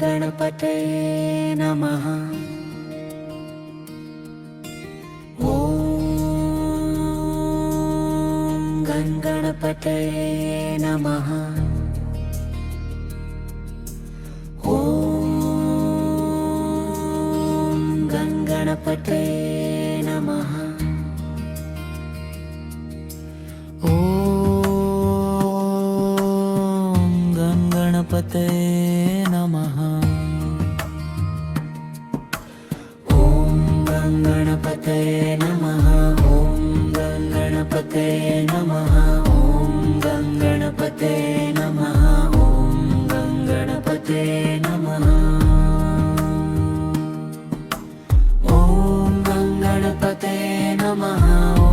गणपतये नमः। ॐ गणपतये नमः। ॐ गणपतये नमः। गणपतये नमः। ॐ गणपतये नमः। ॐ गणपतये नमः। ॐ गणपतये नमः। ॐ गणपतये नमः। ॐ गणपतये नमः। ॐ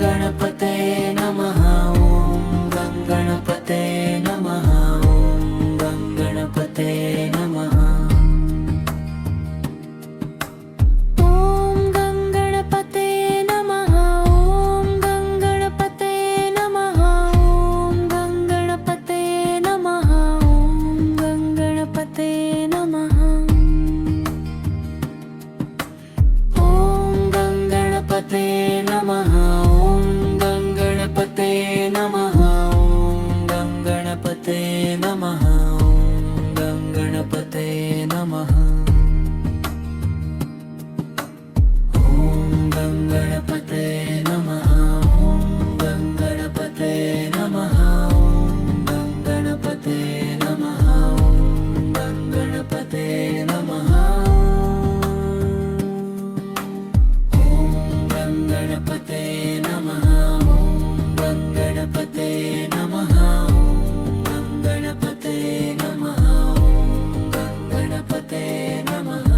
गणपतये नमः। ॐ गणपतये नमः। गणपतये नमः। ॐ गणपतये नमः। ॐ गणपतये नमः। ॐ गणपतये नमः। ॐ गणपतये नमः। ॐ गणपतये नमः। ॐ गणपतये नमः। ॐ गणपतये नमः। गणपतये नमः। ॐ गणपतये नमः। ॐ गणपतये नमः। ॐ गणपतये नमः। ॐ गणपतये नमः। ॐ गणपतये नमः। ॐ गणपतये नमः। ॐ गणपतये नमः। गणपतये नमः।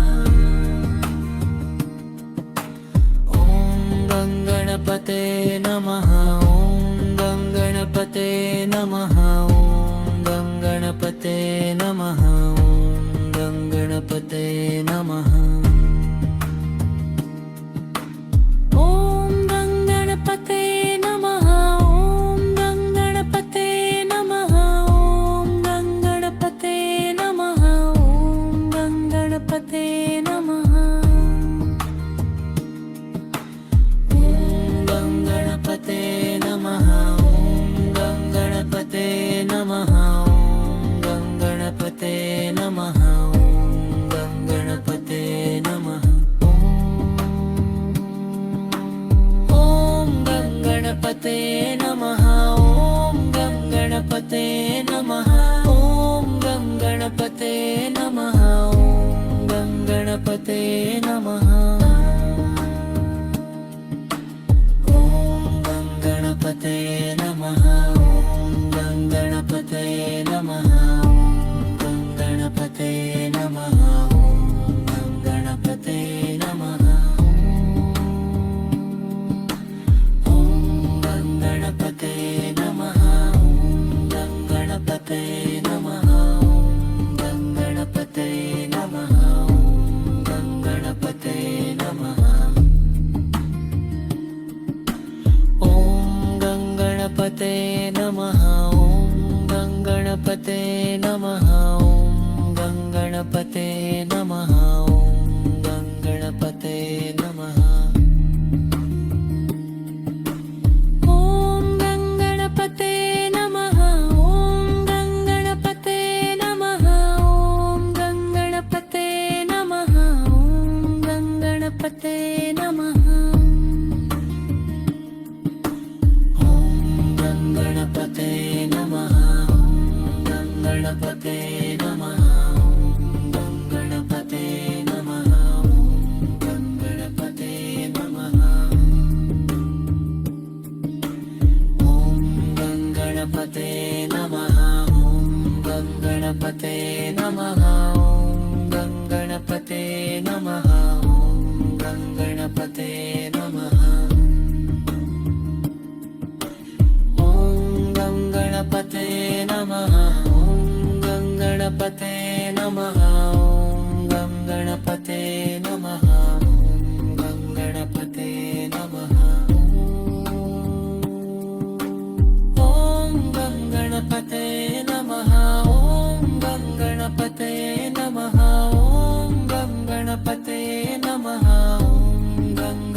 ॐ गणपतये नमः। ॐ गणपतये नमः। ॐ गणपतये नमः। ॐ गणपतये नमः। ॐ गणपतये नमः। ॐ गणपतये नमः। ॐ गणपतये नमः। गणपतये नमः। ॐ गणपतये नमः। ॐ गणपतये नमः। ॐ गणपतये नमः। ॐ गणपतये नमः। ॐ गणपतये नमः। ॐ गणपतये नमः। ॐ गणपतये नमः। गणपतये नमः। ॐ गणपतये नमः। ॐ गणपतये नमः। ॐ गणपतये नमः। ॐ गणपतये नमः। ॐ गणपतये नमः। ॐ गणपतये नमः। ॐ गणपतये नमः। गणपतये नमः। ॐ गणपतये नमः। ॐ गणपतये नमः। ॐ गणपतये नमः। ॐ गणपतये नमः। ॐ गणपतये नमः। ॐ गणपतये नमः। ॐ गणपतये नमः। गणपतये नमः। ॐ गणपतये नमः। गणपतये नमः। गणपतये नमः। गणपतये नमः। ॐ गणपतये नमः। ॐ गणपतये नमः। ॐ गणपतये नमः। गणपतये नमः। ॐ गणपतये नमः। ॐ गणपतये नमः। ॐ गणपतये नमः। गणपतये नमः। ॐ गणपतये नमः। ॐ गणपतये